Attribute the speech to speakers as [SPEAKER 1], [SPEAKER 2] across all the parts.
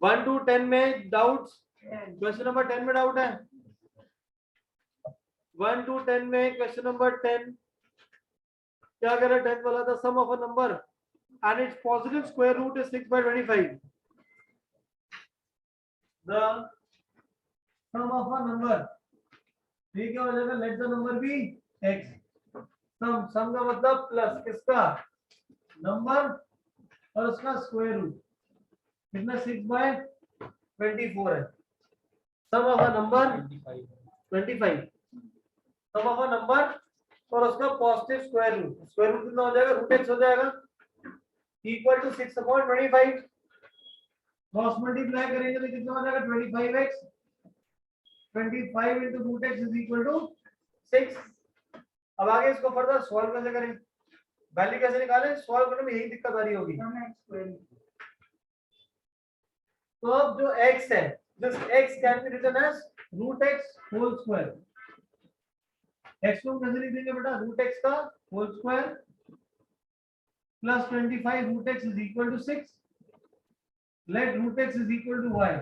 [SPEAKER 1] 1 to 10 में doubts? Question number 10 में doubt है? 1 to 10 में क्वेश्चन नंबर 10 क्या कह रहा है? 10 वाला था sum of a number and it's positive square root is 6/25. The sum of a number, ठीक है, हो जाएगा let the number be x. Sum का मतलब प्लस किसका? नंबर और उसका स्क्वायर रूट. कितना? 6/24 है. Sum of a number 25. Sum of a number और उसका positive square root. Square root कितना हो जाएगा? रूट x हो जाएगा इक्वल टू 6/25. क्रॉस मल्टीप्लाई करेंगे तो कितना हो जाएगा? 25x. 25 into root x is equal to 6. अब आगे इसको फर्दर सॉल्व कैसे करें? वैल्यू कैसे निकालें? सॉल्व करने में यही दिक्कत आ रही होगी. तो अब जो x है, this x can be written as root x whole square. x को कैसे लिख देंगे बेटा? root x का whole square plus 25 root x is equal to 6. Let root x is equal to y.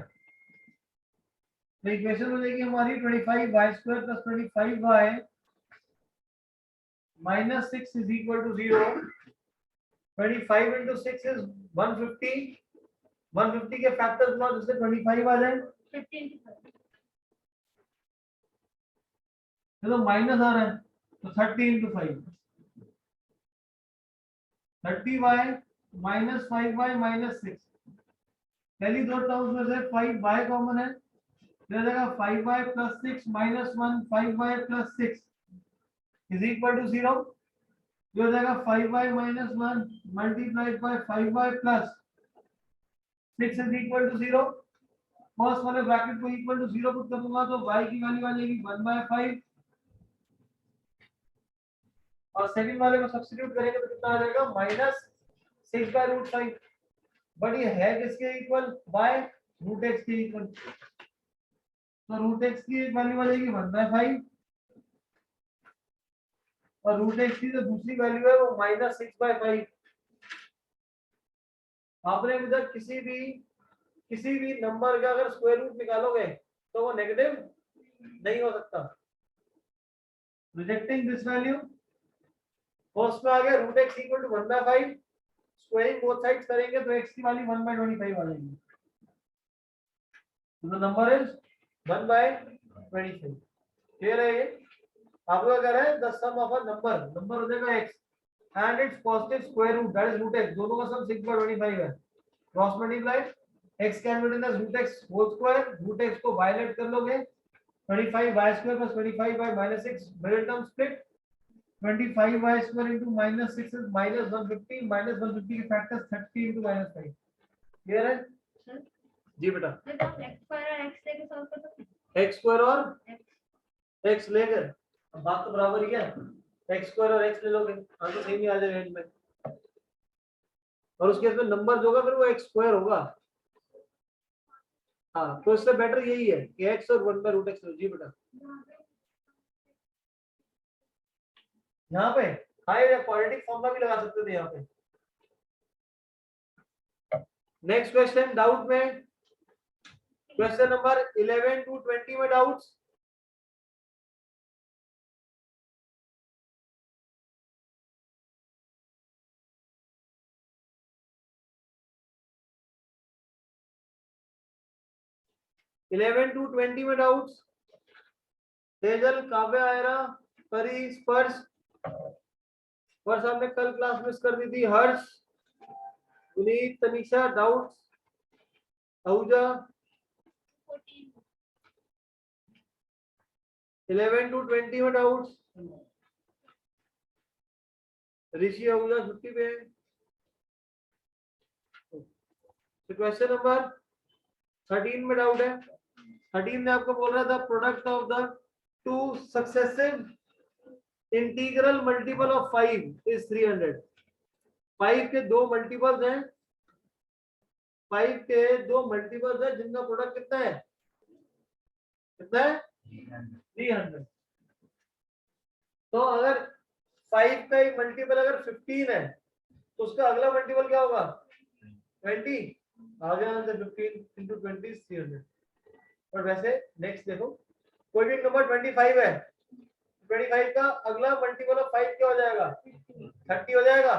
[SPEAKER 1] तो इक्वेशन हो जाएगी हमारी 25y square plus 25y minus 6 is equal to 0. 25 into 6 is 150. 150 के फैक्टर्स लो जिससे 25 आ जाए. 15 तो माइनस आ रहा है तो 30 into 5. 30y minus 5y minus 6. पहली दो टर्म्स में से 5y कॉमन है. तो हो जाएगा 5y plus 6 minus 1 5y plus 6 is equal to 0. जो हो जाएगा 5y minus 1 multiplied by 5y plus 6 is equal to 0. First वाले ब्रैकेट को इक्वल टू 0 पुट करूंगा तो y की वैल्यू आ जाएगी 1/5 और सेकंड वाले को सब्स्टिट्यूट करेंगे तो कितना आ जाएगा? -6/√5. बट ये है किसके इक्वल? बाय रूट x के इक्वल. तो रूट x की एक वैल्यू आ जाएगी 1/5 और रूट x की जो दूसरी वैल्यू है वो -6/5. आपने अभी तक किसी भी नंबर का अगर स्क्वायर रूट निकालोगे तो वो नेगेटिव नहीं हो सकता. Rejecting this value. फर्स्ट में आ गया root x equal to 1/5. Squaring both sides करेंगे तो x की वैल्यू 1/25 आ जाएगी. तो द नंबर इज 1/25. क्लियर है ये? आपको क्या कह रहा है? The sum of a number हो जाएगा x and it's positive square root that is root x. दोनों का सम 6/25 है. Cross multiply x can be written as root x whole square. Root x को y लेट कर लोगे 25y square plus 25y minus 6 middle term split. 25y square into minus 6 is -150. -150 के factors 30 into -5. Clear है? जी बेटा. x square और x लेकर अब बात तो बराबर ही है. x स्क्वायर और x ले लोगे आंसर सेम ही आ जाएगा एंड में. और उसके बाद नंबर जो होगा फिर वो x स्क्वायर होगा. हाँ तो इससे बेटर यही है कि x और 1/√x लो. जी बेटा. यहाँ पे हाँ ये क्वाड्रेटिक फॉर्मूला भी लगा सकते थे यहाँ पे. नेक्स्ट क्वेश्चन डाउट में क्वेश्चन नंबर 11 to 20 में डाउट्स. इलेवन टू 20 में डाउट्स. तेजल, काव्य, आयरा, परी, स्पर्श. स्पर्श आपने कल क्लास मिस कर दी थी. हर्ष, पुनीत, तनिषा, डाउट्स. आहूजा 11 to 20 में डाउट्स. ऋषि, आहूजा छुट्टी पे. क्वेश्चन नंबर 13 में डाउट है. 13 में आपको बोल रहा था product of the two successive integral multiple of 5 is 300. 5 के दो मल्टीपल्स हैं. 5 के दो मल्टीपल्स हैं जिनका प्रोडक्ट कितना है? कितना है? 300. तो अगर 5 का एक मल्टीपल अगर 15 है तो उसका अगला मल्टीपल क्या होगा? 20. आ गया आंसर 15 into 20 is 300। और वैसे नेक्स्ट देखो, कोई भी नंबर 25 है, 25 का अगला मल्टीपल ऑफ 5 क्या हो जाएगा? 30 हो जाएगा।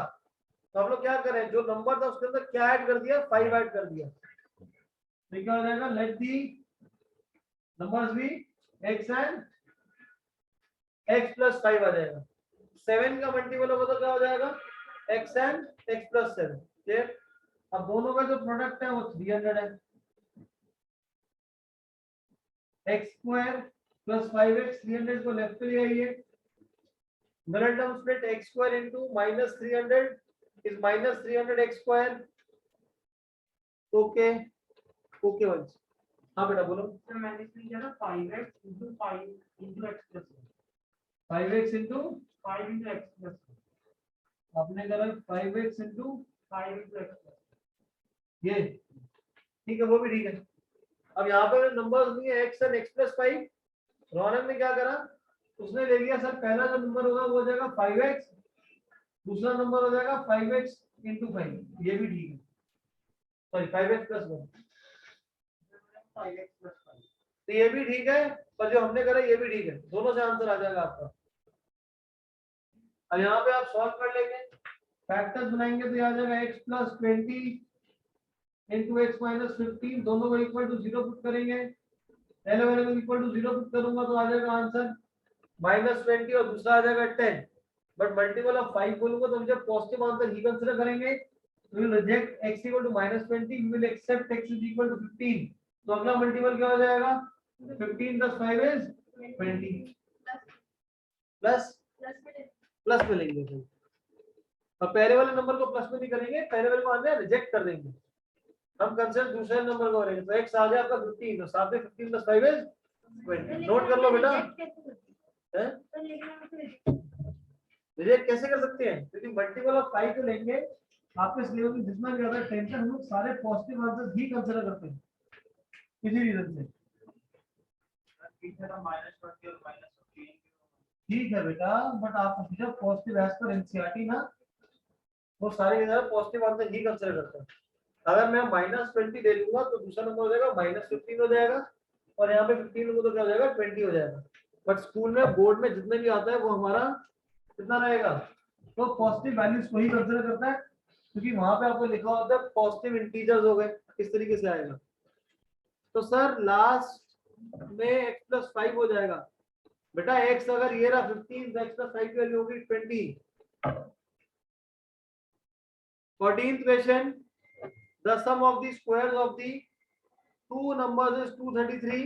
[SPEAKER 1] तो हम लोग क्या करें, जो नंबर था उसके अंदर क्या ऐड कर दिया? 5 ऐड कर दिया। तो क्या हो जाएगा? Let the numbers be x and x plus 5 आ जाएगा। 7 का मल्टीपल होगा तो क्या हो जाएगा? x and x plus 7। Clear? अब दोनों का जो प्रोडक्ट है वो 300 है। x स्क्वायर प्लस 5x 300 को लेफ्ट पे ले आइए। Middle term split x square into minus 300 is minus 300 x square. Okay okay once. हाँ बेटा बोलो।
[SPEAKER 2] सर मैंने इसमें किया ना 5x into 5 into x plus
[SPEAKER 1] 5x into
[SPEAKER 2] 5 into x plus
[SPEAKER 1] आपने करा 5x into
[SPEAKER 2] 5 into x plus
[SPEAKER 1] ये, ठीक है वो भी ठीक है। अब यहाँ पे नंबर्स नहीं है x एंड x प्लस 5। रौनक ने क्या करा, उसने ले लिया सर पहला जो नंबर होगा वो हो जाएगा 5x, दूसरा नंबर हो जाएगा 5x into 5। ये भी ठीक है, sorry 5x plus 1,
[SPEAKER 2] 5x plus 5।
[SPEAKER 1] तो ये भी ठीक है। पर जो हमने करा ये भी ठीक है, दोनों से आंसर आ जाएगा आपका। अब यहाँ पे आप सॉल्व कर लेंगे, फैक्टर्स बनाएंगे तो आ जाएगा x plus 20 into x minus 15, दोनों को इक्वल टू 0 पुट करेंगे। पहले वाले को इक्वल टू 0 पुट करूंगा तो आ जाएगा आंसर -20 और दूसरा आ जाएगा 10। बट मल्टीपल ऑफ 5 बोलूंगा तो मुझे पॉजिटिव आंसर ही कंसीडर करेंगे। We will reject x equal to -20, we will accept x is equal to 15। तो अगला मल्टीपल क्या हो जाएगा? 15 + 5 इज 20 प्लस प्लस में लेंगे फिर। अब पहले वाले नंबर को प्लस में नहीं करेंगे, पहले वाले को आने रिजेक्ट कर देंगे, हम कंसीडर दूसरे नंबर को करेंगे। तो x आ गया आपका 15, तो साथ में 15 + 5 इज 20। नोट कर लो बेटा। हैं? रिजेक्ट कैसे कर सकते हैं? क्योंकि मल्टीपल ऑफ 5 को लेंगे, आपके सिलेबस में जितना भी ज्यादा टेंशन, हम लोग सारे पॉजिटिव आंसर ही कंसीडर करते हैं किसी रीजन से।
[SPEAKER 2] -20 और -15
[SPEAKER 1] ठीक है बेटा, बट आप जब पॉजिटिव एज पर एनसीईआरटी ना, वो सारे के सारे पॉजिटिव आंसर ही कंसीडर करते हैं। अगर मैं -20 ले लूंगा तो दूसरा नंबर हो जाएगा -15 हो जाएगा, और यहाँ पे 15 लूंगा तो क्या हो जाएगा? 20 हो जाएगा। बट स्कूल में बोर्ड में जितने भी आता है वो हमारा कितना रहेगा? तो पॉजिटिव वैल्यूज को ही कंसीडर करता है, क्योंकि वहां पे आपको लिखा होता है पॉजिटिव इंटीजर्स हो गए, किस तरीके से आएगा। तो सर लास्ट में x प्लस 5 हो जाएगा। बेटा x अगर ये रहा 15, तो x प्लस 5 की वैल्यू होगी 20। 14th question, the sum of the squares of the two numbers is 233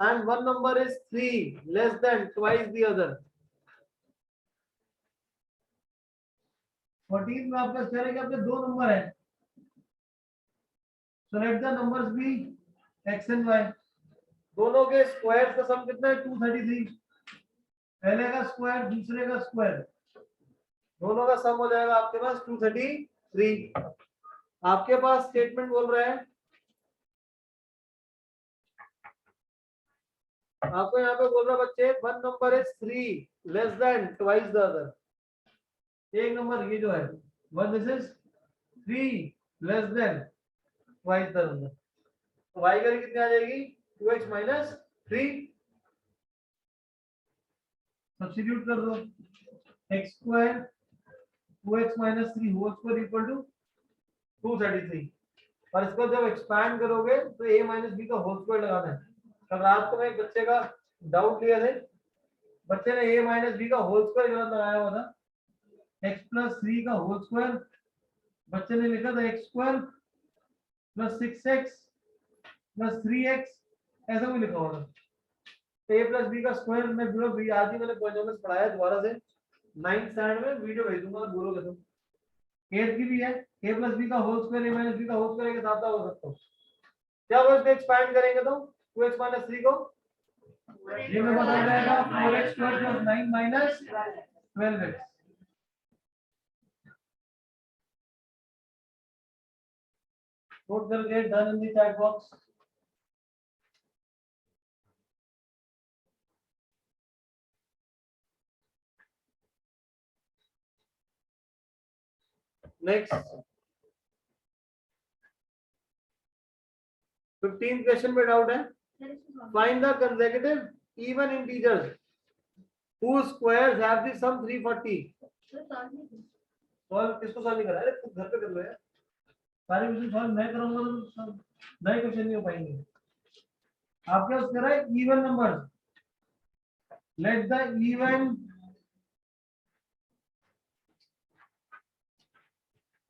[SPEAKER 1] and one number is 3 less than twice the other। 14 में आपका कह रहे कि आपके दो नंबर है, so let the numbers be x and y। दोनों के स्क्वायर का सम कितना है? 233। पहले का स्क्वायर दूसरे का स्क्वायर, दोनों का सम हो जाएगा आपके पास 233। आपके पास स्टेटमेंट बोल रहा है, आपको यहाँ पे बोल रहा है बच्चे one number is 3 less than twice the other. एक नंबर ये जो है one this is 3 less than twice the other. तो y का कितनी आ जाएगी? 2x minus 3। सब्स्टिट्यूट कर दो, x square 2x minus 3 whole square equal to 233। और इसको जब एक्सपैंड करोगे तो a माइनस b का होल स्क्वायर लगाना है। कल रात को मैं एक बच्चे का डाउट लिया थे, बच्चे ने a माइनस b का होल स्क्वायर गलत लगाया हुआ था, x प्लस 3 का होल स्क्वायर, बच्चे ने लिखा था x square plus 6x plus 3x, ऐसा भी लिखा हुआ था। तो a प्लस b का स्क्वायर में वीडियो आज ही मैंने पॉइंट पढ़ाया दोबारा से, 9th स्टैंडर्ड में वीडियो भेज दूंगा, बोलोगे तुम। 8th की भी है, a प्लस b का whole square a minus b का होल स्क्वायर के साथ हो सकता हो। क्या वो इसको एक्सपैंड करेंगे तो 2x माइनस 3 को ये में बदल जाएगा 4x square plus 9 minus 12x। Note करके done in the chat box. Next 15 question में डाउट है. Find the consecutive even integers whose squares have the sum 340. Solve किसको सॉल्व नहीं करा? अरे तुम घर पे कर लो यार. सारे क्वेश्चन सॉल्व मैं करूंगा तो नए क्वेश्चन नहीं हो पाएंगे. आपके पास करा है even number. Let the even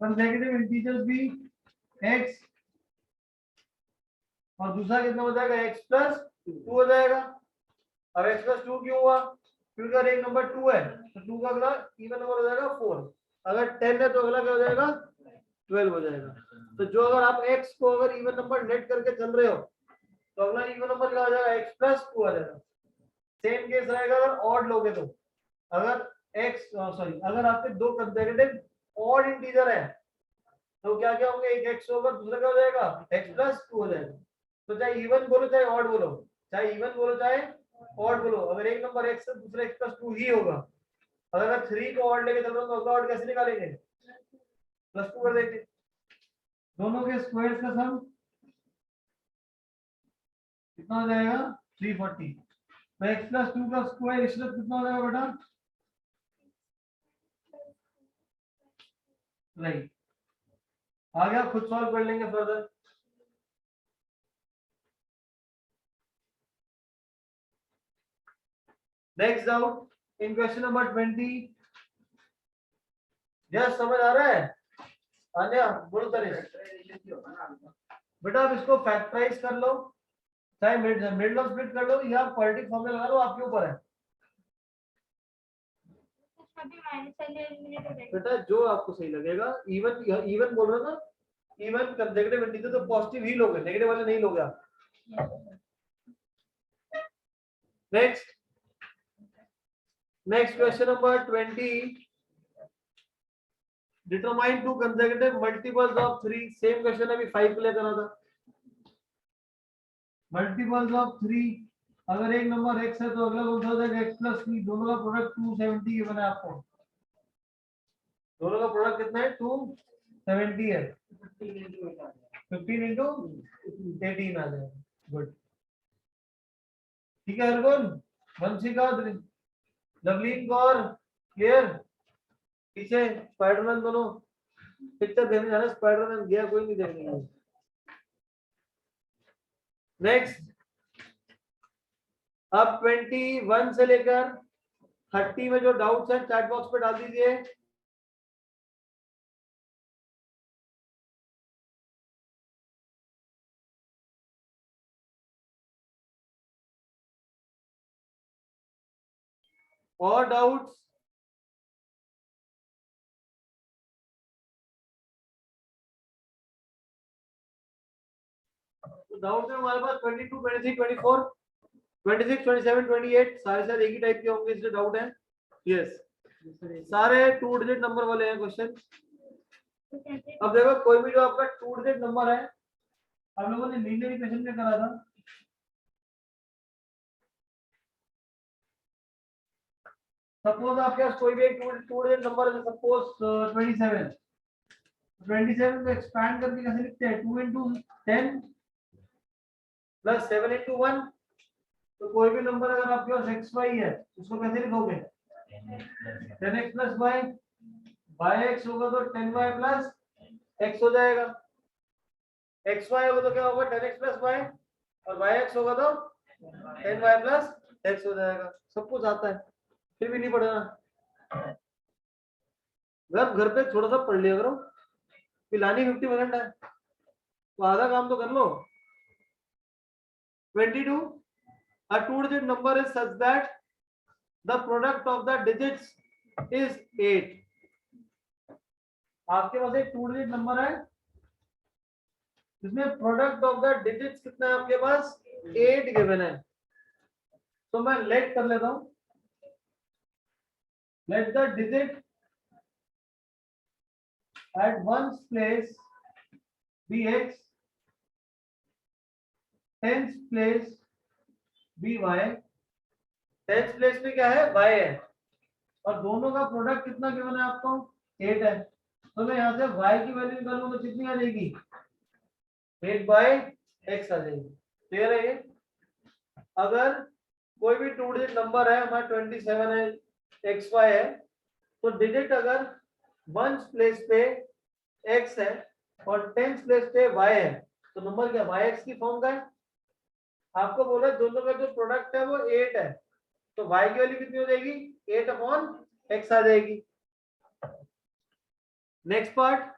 [SPEAKER 1] consecutive integers be x और दूसरा कितना हो जाएगा x प्लस 2 हो जाएगा. अब x प्लस 2 क्यों हुआ? क्योंकि अगर एक नंबर 2 है तो 2 का अगला इवन नंबर हो जाएगा 4. अगर 10 है तो अगला क्या हो जाएगा? 12 हो जाएगा. तो जो अगर आप x को अगर इवन नंबर लेट करके चल रहे हो तो अगला इवन नंबर क्या हो जाएगा? x प्लस 2 आ जाएगा. सेम केस रहेगा अगर ऑड लोगे तो. अगर x सॉरी अगर आपके दो कंसेक्यूटिव ऑड इंटीजर है तो क्या क्या होंगे? एक x होगा दूसरा क्या हो जाएगा? x प्लस 2 हो जाएगा. तो चाहे इवन बोलो चाहे ऑड बोलो, चाहे इवन बोलो चाहे ऑड बोलो, अगर एक नंबर x है दूसरा x प्लस 2 ही होगा. अगर 3 को ऑड लेके चल रहे हो तो अगला ऑड कैसे निकालेंगे? प्लस 2 कर देंगे. दोनों के स्क्वायर्स का सम कितना हो जाएगा? 340. तो x प्लस 2 का स्क्वायर इस तरफ कितना हो जाएगा बेटा? राइट. आगे आप खुद सॉल्व कर लेंगे further. Next doubt in question number 20. Yes समझ आ रहा है? आन्या बोलो तनिष. बेटा आप इसको फैक्टराइज कर लो, चाहे मिड ऑफ स्प्लिट कर लो या क्वाड्रेटिक फॉर्म में लगा लो, आपके ऊपर है. बेटा जो आपको सही लगेगा. इवन बोल रहे हो ना? इवन कंसेक्यूटिव इंटीजर तो पॉजिटिव ही लोगे, नेगेटिव वाले नहीं लोगे आप. Next question number 20. Determine to consecutive multiples of 3. Same question अभी 5 प्ले करा था. Multiples of 3. अगर एक नंबर x है तो अगला कौन सा हो जाएगा? x plus 3. दोनों का प्रोडक्ट 270 गिवन है आपको. दोनों का प्रोडक्ट कितना है? 270 है. 15 into 18 आ जाएगा. गुड. ठीक है हरगुन, वंशिका, लवलीन कौर, क्लियर. पीछे स्पाइडरमैन दोनों पिक्चर देखने जाना. स्पाइडरमैन गया कोई नहीं देखने. नेक्स्ट अब 21 से लेकर 30 में जो डाउट्स हैं चैट बॉक्स पे डाल दीजिए. और डाउट्स? डाउट है हमारे पास 22, 23, 24, 26, 27, 28 सारे सारे एक ही टाइप के होंगे, इसलिए डाउट है. यस सारे 2 डिजिट नंबर वाले हैं क्वेश्चन. अब देखो कोई भी जो आपका 2 डिजिट नंबर है, आप लोगों ने लीनियर इक्वेशन में करा था. सपोज आपके पास कोई भी एक 2 डिजिट नंबर है, सपोज 27. 27 को एक्सपैंड करके कैसे लिखते हैं? 2 into 10 प्लस 7 into 1. तो कोई भी नंबर अगर आपके पास xy है उसको कैसे लिखोगे? 10x plus y. yx होगा तो 10y प्लस x हो जाएगा. xy होगा तो क्या होगा? 10x plus y. और yx होगा तो 10y प्लस x हो जाएगा. सब कुछ आता है फिर भी नहीं पढ़ना. घर पे थोड़ा सा पढ़ लिया करो. पिलानी 50% है तो आधा काम तो कर लो. 22. A 2-digit number is such that the product of the digits is 8. आपके पास एक 2-digit नंबर है जिसमें प्रोडक्ट ऑफ द डिजिट्स कितना है आपके पास? 8 गिवन है. तो मैं लेट कर लेता हूं. Let the digit at one's place be x, tens place be y. Tenth place में क्या है? y है. और दोनों का प्रोडक्ट कितना गिवन है आपको? 8 है. तो मैं यहाँ से y की वैल्यू निकालूं तो कितनी आ जाएगी? 8 by x आ जाएगी। क्लियर है ये? अगर कोई भी 2 डिजिट नंबर है, हमारा 27 है, xy है, तो डिजिट अगर 1 प्लेस पे x है और 10 प्लेस पे y है, तो नंबर क्या yx की फॉर्म का है। आपको बोला दोनों का जो प्रोडक्ट है वो 8 है, तो y की वैल्यू कितनी हो जाएगी, 8/x आ जाएगी। नेक्स्ट पार्ट,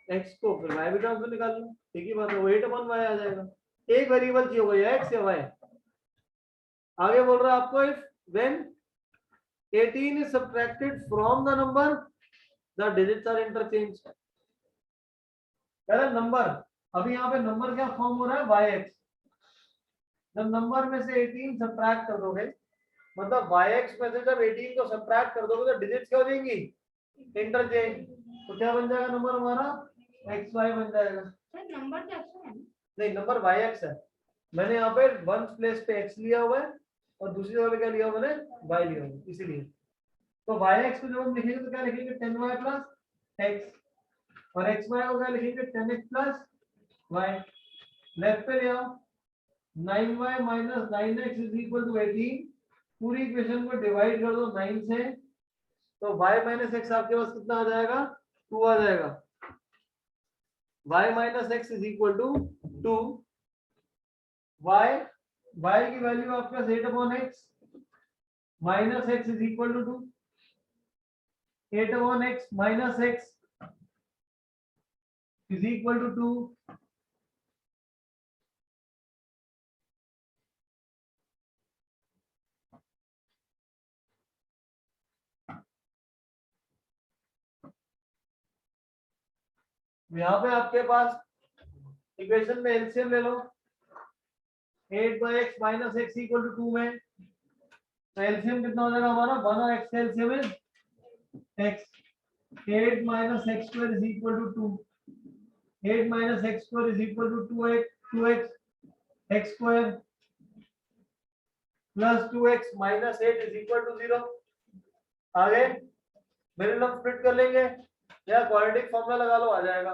[SPEAKER 1] x को फिर y भी ट्रांसफर निकाल लो, ठीक ही बात है, वो 8/y आ जाएगा। एक वेरिएबल चाहिए होगा, या x या y। आगे बोल रहा है आपको, if when 18 is subtracted from the number, the digits are interchanged। पहले नंबर, अभी यहाँ पे नंबर क्या फॉर्म हो रहा है, yx। जब नंबर में से 18 सब्ट्रैक्ट कर दोगे, मतलब yx में से जब 18 को सब्ट्रैक्ट कर दोगे तो डिजिट्स क्या हो जाएंगी, इंटरचेंज। तो क्या बन जाएगा नंबर हमारा, xy बन जाएगा।
[SPEAKER 2] नंबर क्या है?
[SPEAKER 1] नहीं, नंबर yx है। मैंने यहाँ पे 1 प्लेस पे x लिया हुआ है और दूसरी जगह पे क्या लिया हुआ मैंने, y लिया हुआ है, इसीलिए। तो yx को जब हम लिखेंगे तो क्या लिखेंगे, 10y प्लस x, और xy को क्या लिखेंगे, 10x प्लस y। लेफ्ट पे ले आओ, 9y minus 9x is equal to 18। पूरी इक्वेशन को डिवाइड कर दो 9 से, तो y माइनस x आपके पास कितना आ जाएगा, 2 आ जाएगा। y minus x is equal to 2। y की वैल्यू आपके पास 8/x minus x is equal to 2। 8/x minus x is equal to 2। यहाँ पे आपके पास इक्वेशन में एलसीएम ले लो, 8/x minus x equal to 2 में, तो एलसीएम कितना हो जाएगा हमारा, 1 और x का LCM is x। 8 minus x square is equal to 2। 8 minus x square is equal to 2x x square plus 2x minus 8 is equal to 0। आगे middle term split कर लेंगे या क्वाड्रेटिक फॉर्मूला लगा लो, आ जाएगा।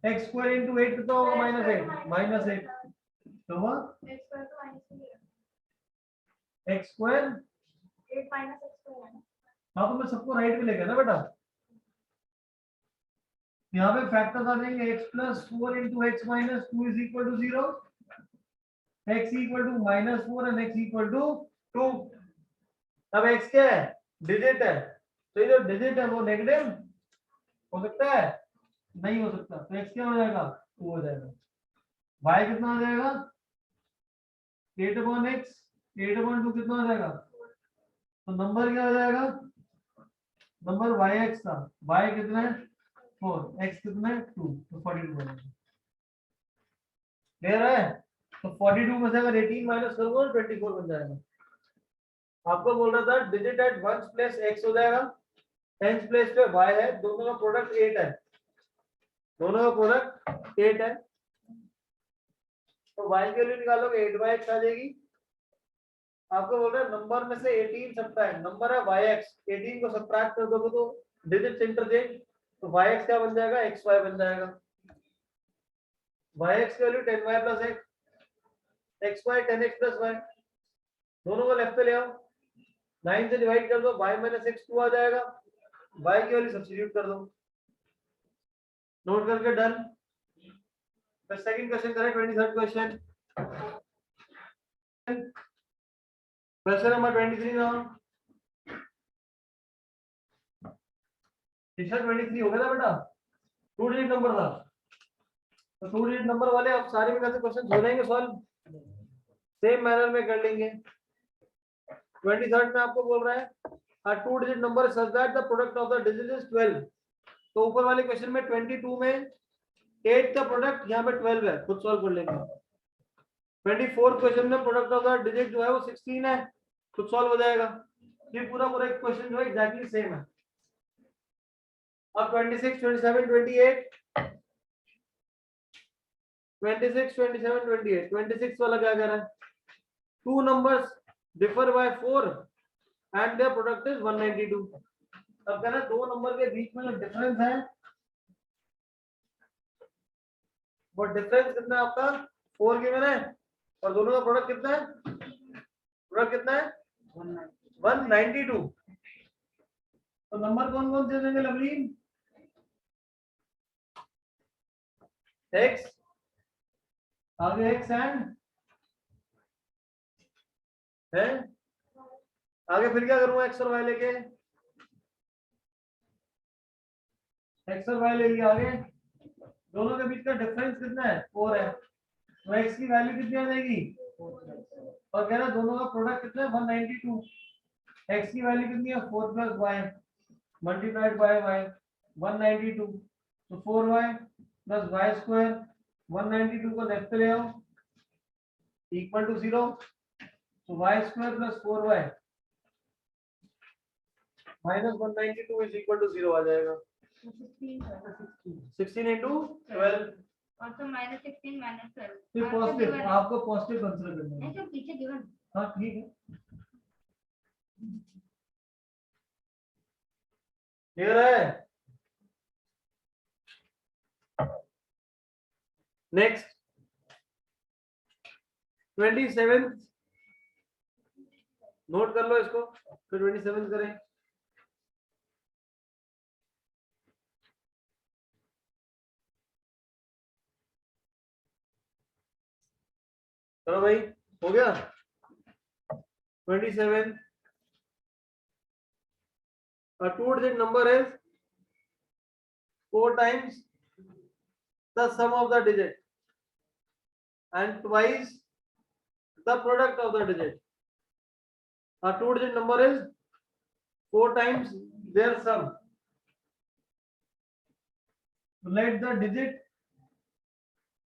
[SPEAKER 1] x स्क्वायर इनटू 8 कितना होगा, minus 8 तो वो x square
[SPEAKER 3] 8 minus x square है।
[SPEAKER 1] हाँ, तो मैं सबको राइट में लेके ना बेटा, यहाँ पे फैक्टर्स आ जाएंगे, x plus 4 into x minus 2 is equal to 0, x equal to minus 4 and x equal to 2। अब x क्या है, डिजिट है, तो ये जो डिजिट है वो नेगेटिव हो सकता है, नहीं हो सकता, तो x क्या हो जाएगा, 2 हो जाएगा। y कितना आ जाएगा, 8/x 8/2 कितना हो जाएगा, तो नंबर क्या हो जाएगा, नंबर yx था, y कितना है 4, x कितना है 2, तो 42 बनेगा। क्लियर है? तो 42 में से अगर 18 माइनस करूंगा तो 24 बन जाएगा। आपको बोल रहा था डिजिट एट 1 प्लेस x हो जाएगा, 10 प्लेस पे y है, दोनों का प्रोडक्ट 8 है, दोनों का प्रोडक्ट 8 है, तो y की वैल्यू निकालोगे 8/x आ जाएगी। आपको बोल रहा है नंबर में से 18 सब्ट्रैक्ट, नंबर है yx, 18 को सब्ट्रैक्ट कर दोगे तो डिजिट इंटरचेंज, तो yx क्या बन जाएगा, xy बन जाएगा। yx की value 10y plus x, xy 10x plus y, दोनों को लेफ्ट पे ले आओ, 9 से डिवाइड कर दो, y माइनस x 2 आ जाएगा, y की वैल्यू सब्स्टिट्यूट कर दो, नोट करके डन। फिर सेकंड क्वेश्चन करें, 23rd क्वेश्चन, क्वेश्चन नंबर 23 ना, टीचर 23 हो गया था बेटा, 2 डिजिट नंबर था, तो 2 डिजिट नंबर वाले आप सारे में कैसे क्वेश्चन हो जाएंगे सॉल्व, सेम मैनर में कर लेंगे। 23rd में आपको बोल रहा है a 2 digit number such that the product of the digit is 12, तो ऊपर वाले क्वेश्चन में 22 में 8 का प्रोडक्ट यहाँ पे 12 है, खुद सॉल्व कर लेंगे। 24th क्वेश्चन में प्रोडक्ट ऑफ द डिजिट जो है वो 16 है, खुद सॉल्व हो जाएगा। ये पूरा पूरा एक क्वेश्चन जो है एग्जैक्टली सेम है। अब 26, 27, 28, 26, 27, 28, 26 वाला क्या कह रहा है, 2 numbers differ by 4 and their product is 192। अब कह रहा है 2 नंबर के बीच में जो डिफरेंस है वो डिफरेंस कितना है आपका 4 गिवन है और दोनों का प्रोडक्ट कितना है, प्रोडक्ट कितना है 192। तो नंबर कौन कौन से देंगे लवली, x आगे x एंड है आगे फिर क्या करूंगा x और y लेके, x और y ले लिया आगे, दोनों के बीच का डिफरेंस कितना है 4 है, तो x की वैल्यू कितनी आ जाएगी, और कह रहा है दोनों का प्रोडक्ट कितना है 192, x की वैल्यू कितनी है 4 plus y multiplied by y 192, तो 4y प्लस y स्क्वायर 192 को लेफ्ट पे ले आओ इक्वल टू 0, तो y square plus 4y minus 192 is equal to 0 आ जाएगा, 16 इंटू 12,
[SPEAKER 3] also minus 16 minus 12
[SPEAKER 1] फिर पॉजिटिव, आपको पॉजिटिव कंसीडर करना है,
[SPEAKER 3] ऐसे पीछे गिवन
[SPEAKER 1] हाँ ठीक है, क्लियर है। नेक्स्ट 27 नोट कर लो इसको, फिर 27 करें। चलो भाई हो गया 27, a two-digit number is 4 times the sum of the digit and twice the product of the digit. A two-digit number is 4 times their sum. Let the digit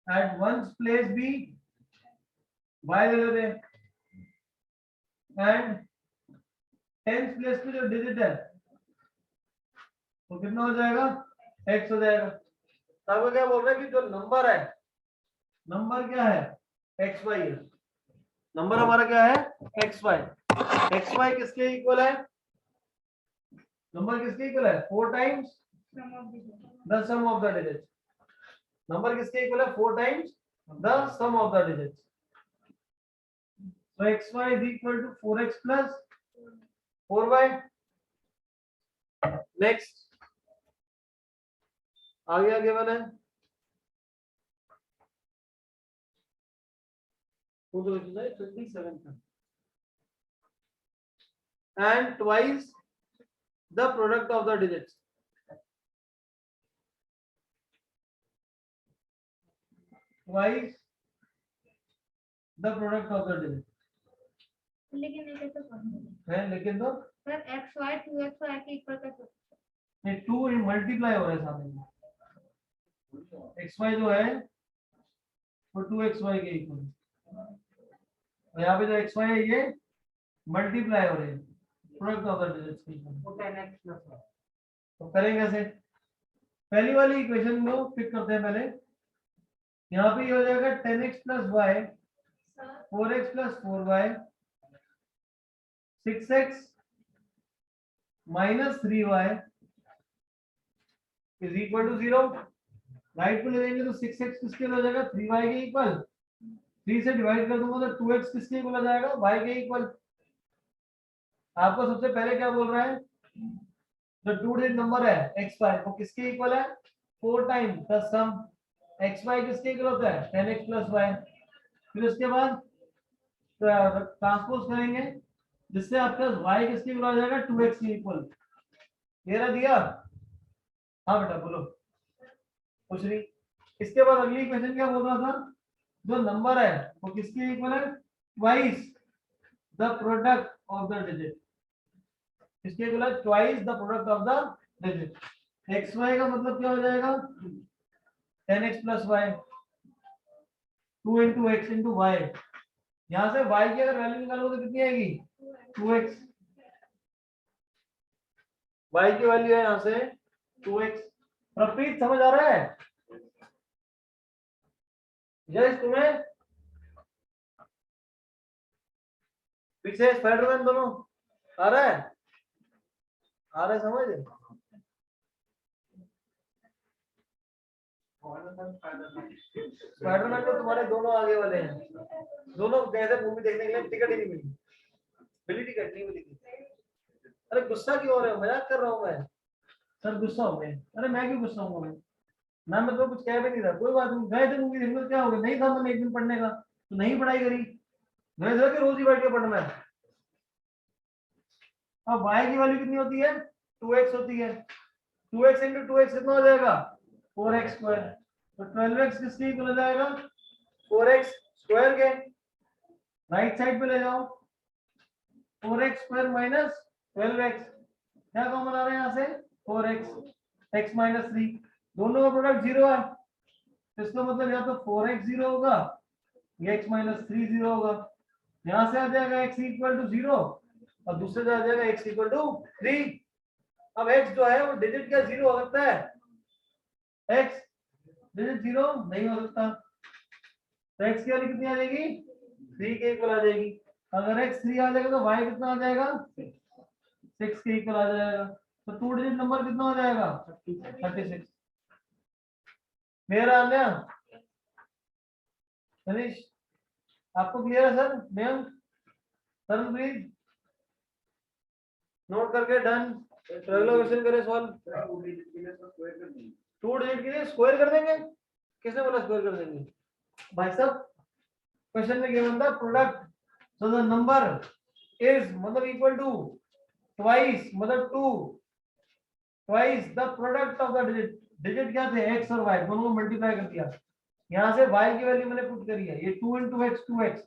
[SPEAKER 1] at one's place be y ले लेते हैं and tenth place पे जो digit है तो कितना हो जाएगा x हो जाएगा। तो आपको क्या बोल रहे हैं कि जो नंबर है, नंबर क्या है एक्स वाई है, नंबर हमारा क्या है एक्स वाई, एक्स वाई किसके इक्वल है, नंबर किसके इक्वल है 4 times the sum of the digit, number किसके इक्वल है 4 times the sum of the digit, so xy is equal to 4x plus 4y। Next आगे आगे बना है वो तो लिखना है 27 का and twice the product of the digits, twice the product of the digits
[SPEAKER 3] लेकिन ये कैसे पॉसिबल
[SPEAKER 1] है, लेकिन तो
[SPEAKER 3] सर xy 2xy के इक्वल कैसे,
[SPEAKER 1] ये 2 मल्टीप्लाई हो रहा है सामने में, xy जो है वो 2xy के इक्वल और यहाँ पे जो xy है ये मल्टीप्लाई हो रहे हैं प्रोडक्ट ऑफ द डिजिट्स के इक्वल। तो करेंगे कैसे, पहली वाली इक्वेशन को पिक करते हैं पहले, यहाँ पे ये हो जाएगा 10x plus y 4x plus 4y 6x minus 3y is equal to 0, right पे ले लेंगे तो 6x किसके हो जाएगा 3y के इक्वल, 3 से डिवाइड कर दूंगा तो 2x किसके इक्वल हो जाएगा y के इक्वल। आपको सबसे पहले क्या बोल रहा है, जो टू डिजिट नंबर है xy वो किसके इक्वल है 4 टाइम द सम, xy किसके इक्वल होता है 10x plus y, फिर उसके बाद ट्रांसपोज करेंगे जिससे आपका y किसके इक्वल हो जाएगा 2x के इक्वल। ये दिया, हाँ बेटा बोलो कुछ नहीं। इसके बाद अगली क्वेश्चन क्या बोल रहा था, जो नंबर है वो किसके इक्वल है twice the product of the digit, इसके इक्वल है twice the product of the digit. xy का मतलब क्या हो जाएगा 10x plus y 2 into x into y, यहां से y की अगर वैल्यू निकालोगे तो कितनी आएगी 2x, y की वैल्यू है यहां से 2x। प्रतीत समझ आ रहा है जय तुम्हें, पीछे स्पाइडरमैन दोनों आ रहा है, आ रहा है समझ, स्पाइडरमैन तो तुम्हारे दोनों आगे वाले हैं, दोनों गए थे मूवी देखने के लिए, टिकट ही नहीं मिली, टिकट नहीं मिली थी। अरे गुस्सा क्यों हो रहे हो, मजाक कर रहा हूँ मैं। सर गुस्सा हो गए, अरे मैं क्यों गुस्सा हूँ मैं तो कुछ कह भी नहीं था, कोई बात नहीं, गए थे मूवी देखने, क्या हो गया, नहीं था मन एक दिन पढ़ने का तो नहीं पढ़ाई करी, मैं कि रोज ही बैठ के पढ़ना है। अब y की वैल्यू कितनी होती है, 2x होती है, 2x इंटू 2x कितना हो जाएगा, 4x स्क्वायर, तो 12x किसके इक्वल हो जाएगा, 4x स्क्वायर के, राइट साइड पे ले जाओ, 4x स्क्वायर माइनस 12x, क्या कॉमन आ रहा है यहाँ से, 4x, x माइनस 3, दोनों का प्रोडक्ट 0 है, इसका मतलब या तो 4x 0 होगा या x माइनस 3 0 होगा, यहाँ से आ जाएगा x इक्वल टू 0 और दूसरे से आ जाएगा x इक्वल टू 3। अब x जो है वो डिजिट क्या 0 हो सकता है, x डिजिट 0 नहीं हो सकता, तो x की वैल्यू कितनी आ जाएगी, 3 के इक्वल आ जाएगी, अगर x 3 आ जाएगा तो y कितना आ जाएगा, 6 के इक्वल आ जाएगा, तो 2 डिजिट नंबर कितना हो जाएगा, 36। मेरा आ गया फiniश, आपको क्लियर है sir, ma'am sir please note करके डन, अगला क्वेश्चन करें सॉल्व। 2 डिजिट के लिए स्क्वायर कर देंगे, किसने बोला स्क्वायर कर देंगे भाई साहब, क्वेश्चन में गिवन था product, so the number is मतलब इक्वल टू ट्वाइस मतलब 2 twice the product of the digit, digit क्या थे x और y दोनों को मल्टीप्लाई कर दिया, यहाँ से y की वैल्यू मैंने पुट करी है, ये 2 into x 2x,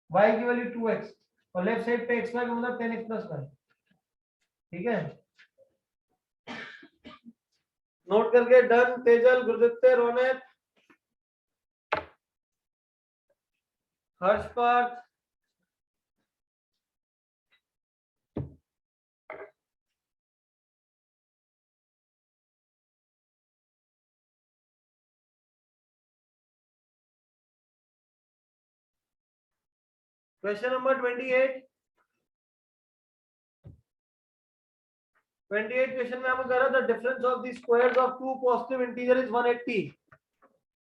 [SPEAKER 1] y की वैल्यू 2x और लेफ्ट साइड पे xy का मतलब 10x plus y, ठीक है, नोट करके done, Tejal, Gurdatte, Ronet, Harshparth, question number 28 question में आपको कह रहा था difference of the squares of two positive integer is 180,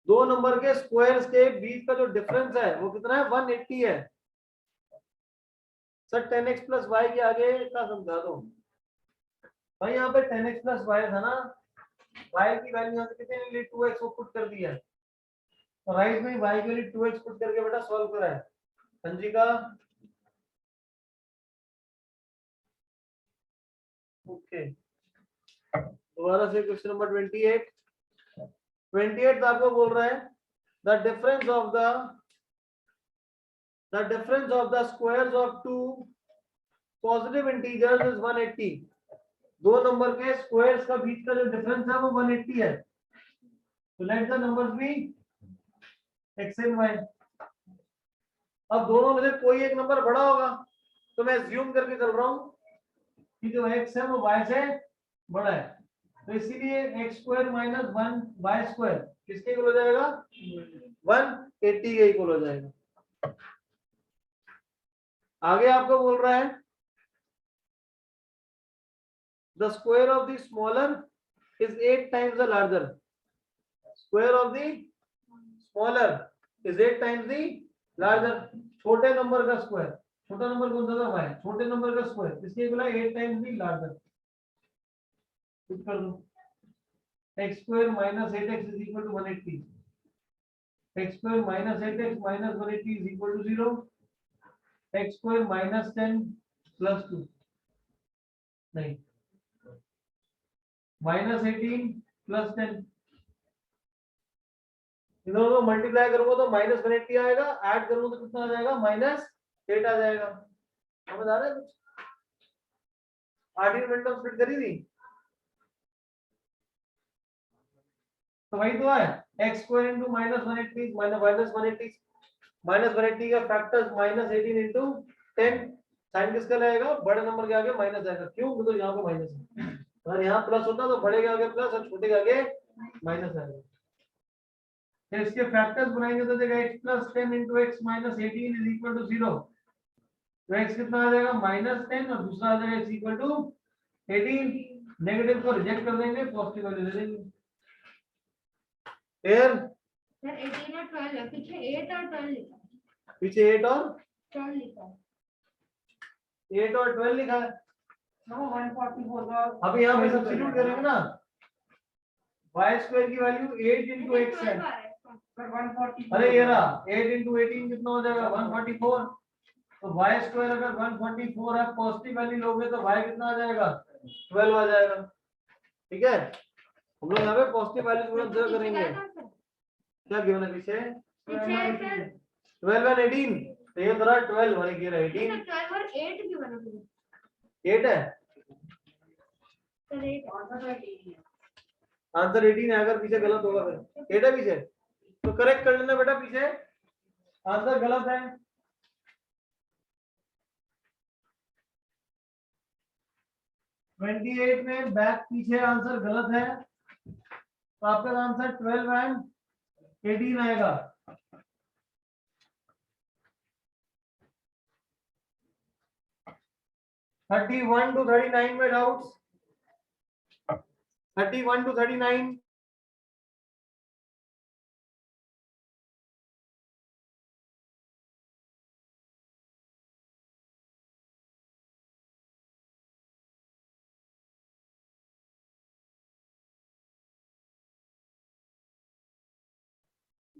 [SPEAKER 1] दो नंबर के स्क्वायर्स के बीच का जो डिफरेंस है वो कितना है, 180 है। सर 10x प्लस वाई के आगे का समझा दो भाई, यहाँ पे 10x प्लस वाई था ना, y की वैल्यू यहाँ से कितने लिए 2x को पुट कर दिया, तो राइट में y के लिए 2x पुट करके बेटा सॉल्व करा है, संजिका ओके। दोबारा से क्वेश्चन नंबर 28 आपको बोल रहा है the difference of the squares of two positive integers is 180, दो नंबर के स्क्वायर्स का बीच का जो डिफरेंस है वो 180 है, तो let the numbers be x and y। अब दोनों में से कोई एक नंबर बड़ा होगा, तो मैं अज्यूम करके चल रहा हूं कि जो x है वो y से बड़ा है, तो इसीलिए x square minus 1 y square किसके इक्वल हो जाएगा, 180 के इक्वल हो जाएगा। आगे आपको बोल रहा है the square of the smaller is 8 times the larger, square of the smaller is 8 times the larger, छोटे नंबर का स्क्वायर, छोटा नंबर कौन सा था y, छोटे नंबर का स्क्वायर किसके इक्वल है, 8 टाइम्स द लार्जर, पुट कर दो, x square minus 8x is equal to 180, x square minus 8x minus 180 is equal to 0, x square minus 10 plus 2 नहीं माइनस 18 प्लस 10, इन दोनों को मल्टीप्लाई करूंगा तो माइनस 180 आएगा, ऐड करूंगा तो कितना आ जाएगा, माइनस 8 आ जाएगा, समझ आ रहा है कुछ, 8 मिनट में स्प्लिट करी थी तो वही तो है, x square into minus 180 minus 180 का फैक्टर्स माइनस 18 इंटू 10, साइन किसका लगेगा, बड़े नंबर के आगे माइनस आएगा, क्यों, मतलब यहाँ पे माइनस है, अगर यहाँ प्लस होता तो बड़े के आगे प्लस और छोटे के आगे माइनस आएगा, तो इसके फैक्टर्स बनाएंगे तो देगा x plus 10 into x minus 18 is equal to 0, तो x कितना आ जाएगा माइनस 10 और दूसरा आ जाएगा x इक्वल टू 18, नेगेटिव को रिजेक्ट कर देंगे, पॉजिटिव वैल्यू ले लेंगे, क्लियर?
[SPEAKER 3] सर 18 और 12 है, पीछे 8 और 12 लिखा है।
[SPEAKER 1] पीछे 8 और
[SPEAKER 3] 12 लिखा है।
[SPEAKER 1] 8 और 12 लिखा है।
[SPEAKER 2] No, 144 का
[SPEAKER 1] अभी यहाँ पे सब्स्टिट्यूट करेंगे ना, y स्क्वायर की वैल्यू 8 इंटू
[SPEAKER 3] लेकिन
[SPEAKER 1] एक्स
[SPEAKER 3] 12
[SPEAKER 1] है।
[SPEAKER 3] आ रहा है इसका।
[SPEAKER 2] सर 144
[SPEAKER 1] अरे ये रहा 8 इंटू 18 कितना हो जाएगा 144। तो y स्क्वायर अगर 144 है, पॉजिटिव वैल्यू लोगे तो y कितना आ जाएगा 12 आ जाएगा। ठीक है, हम लोग यहाँ पे पॉजिटिव वैल्यू तुरंत
[SPEAKER 3] पीछे
[SPEAKER 1] करेंगे।
[SPEAKER 3] क्या था सर?
[SPEAKER 1] क्या गिवन है पीछे?
[SPEAKER 3] पीछे सर
[SPEAKER 1] 12 और 18। तो ये तरह 12 और ये रहा 18।
[SPEAKER 3] 12 और 8 भी बना मुझे
[SPEAKER 1] 8 है,
[SPEAKER 3] सर 8
[SPEAKER 1] आंसर 18 है। अगर पीछे गलत होगा फिर 8 है पीछे, तो करेक्ट कर लेना बेटा, पीछे आंसर गलत है। ट्वेंटी 8 में बैक पीछे आंसर गलत है, तो आपका आंसर 12 एंड 18 आएगा। थर्टी 31 टू 39 में doubts? 31 to 39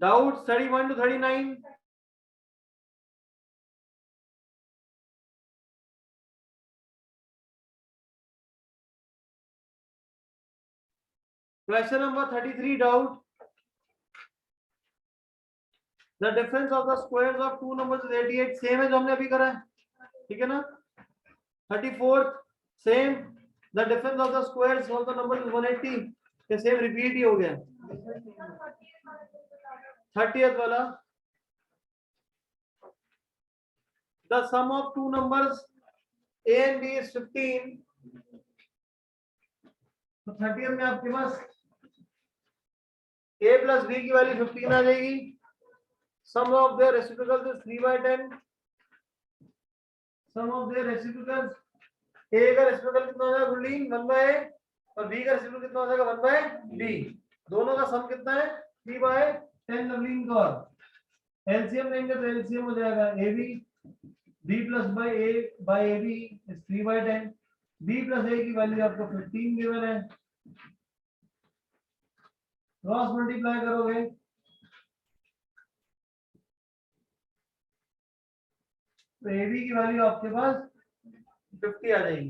[SPEAKER 1] doubts 31 to 39? Question number 33 doubt. The difference of the squares of two numbers is 88. Same है जो हमने अभी करा है, ठीक है ना? 34th same. The difference of the squares of the numbers is 180. ये सेम रिपीट ही हो गया. 30th वाला. The sum of two numbers A and B is 15. तो 30th में आपके पास A plus B की वैल्यू 15 आ जाएगी. Sum of their reciprocals is 3/10. Sum of their reciprocals, A का रेसिप्रोकल कितना हो जाएगा गुल्ली 1/A और B का रेसिप्रोकल कितना हो जाएगा 1/B. दोनों का सम कितना है 3/10 लवलीन का. एलसीएम लेंगे तो एलसीएम हो जाएगा AB B plus by A by AB is 3/10. B plus A की वैल्यू आपको 15 गिवन है. क्रॉस मल्टीप्लाई करोगे तो AB की वैल्यू आपके पास 50 आ जाएगी.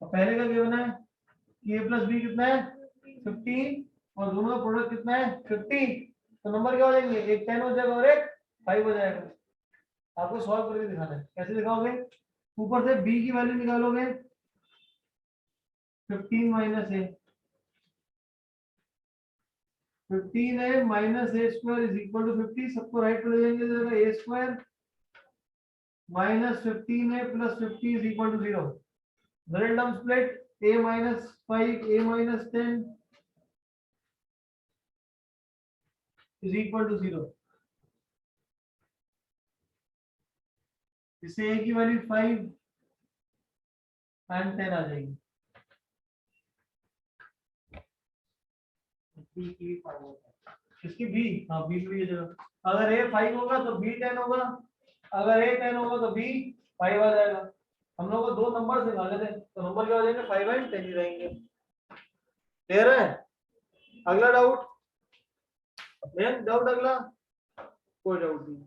[SPEAKER 1] और पहले का गिवन है कि A plus B कितना है 15 और दोनों का प्रोडक्ट कितना है 50. तो नंबर क्या हो जाएंगे, एक 10 हो जाएगा और एक 5 हो जाएगा. आपको सॉल्व करके दिखाना है. कैसे दिखाओगे, ऊपर से B की वैल्यू निकालोगे 15 minus A. 15A minus A square is equal to 50. सबको राइट पे ले जाएंगे, A square minus 15A plus 50 is equal to 0. Middle term split A minus 5 A minus 10 is equal to 0. इससे A की value 5 and 10 आ जाएगी. इसकी B, हाँ B की जगह अगर A 5 होगा तो B 10 होगा, अगर A 10 होगा तो B 5 आ जाएगा. हम लोग को दो नंबर निकाले थे तो नंबर क्या हो जाएंगे 5 एंड 10 ही रहेंगे. क्लियर है? अगला डाउट, मेन डाउट अगला कोई डाउट नहीं.